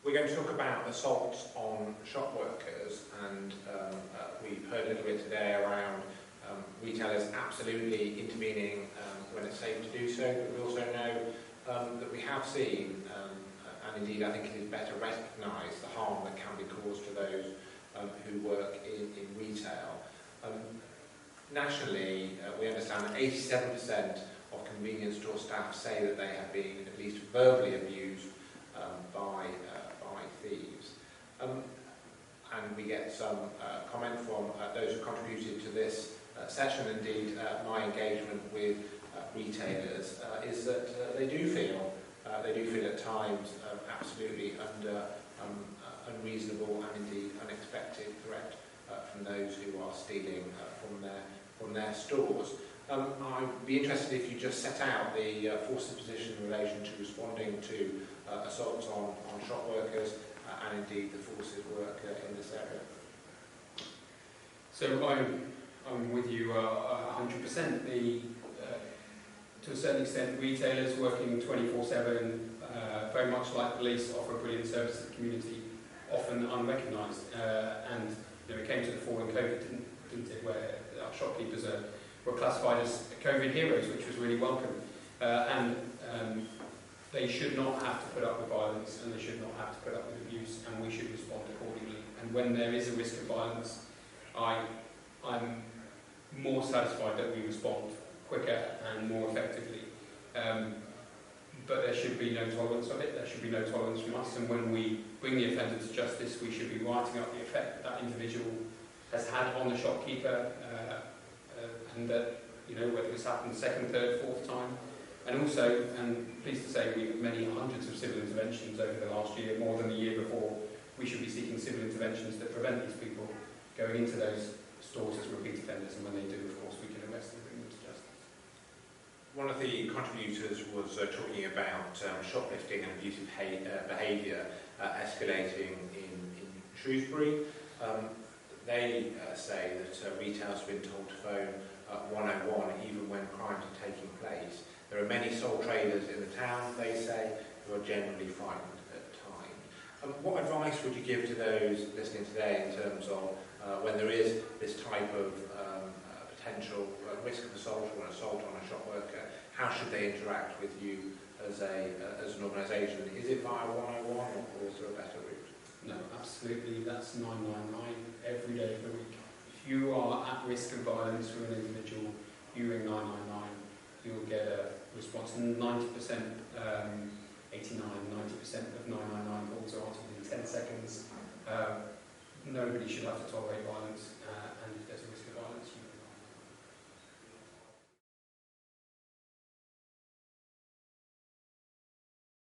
We're going to talk about assaults on shop workers, and we've heard a little bit today around retailers absolutely intervening when it's safe to do so, but we also know that we have seen, and indeed I think it is better recognised, the harm that can be caused to those who work in retail. Nationally, we understand that 87% of convenience store staff say that they have been at least verbally abused by thieves. And we get some comment from those who contributed to this session. Indeed, my engagement with retailers is that they do feel at times absolutely under unreasonable and indeed unexpected threat from those who are stealing from their stores. I'd be interested if you just set out the force's position in relation to responding to assaults on shop workers and indeed the force's work in this area. So I'm with you 100%. To a certain extent, retailers working 24/7, very much like police, offer a brilliant service to the community, often unrecognised. And it came to the fore in COVID, didn't it, where our shopkeepers were classified as COVID heroes, which was really welcome. And they should not have to put up with violence, and they should not have to put up with abuse, and we should respond accordingly. And when there is a risk of violence, I'm more satisfied that we respond quicker and more effectively. But there should be no tolerance of it, there should be no tolerance from us, and when we bring the offender to justice, we should be writing up the effect that individual has had on the shopkeeper, and that, whether it's happened second, third, fourth time. And also, and pleased to say, we have many hundreds of civil interventions over the last year, more than the year before. We should be seeking civil interventions that prevent these people going into those stores as repeat offenders, and when they do, of course, we can arrest them and bring them to justice. One of the contributors was talking about shoplifting and abusive behaviour escalating in Shrewsbury. They say that retailers have been told to phone 101 even when crimes are taking place. There are many sole traders in the town, they say, who are generally frightened at times. What advice would you give to those listening today in terms of when there is this type of potential risk of assault or an assault on a shop worker? How should they interact with you as an organisation? Is it via 101 or is there a better route? No, absolutely. That's 999 every day of the week. If you are at risk of violence from an individual, you ring 999. You'll get a response. 90%, 89, 90% of 999 calls are answered in 10 seconds. Nobody should have to tolerate violence, and if there's a risk of violence, you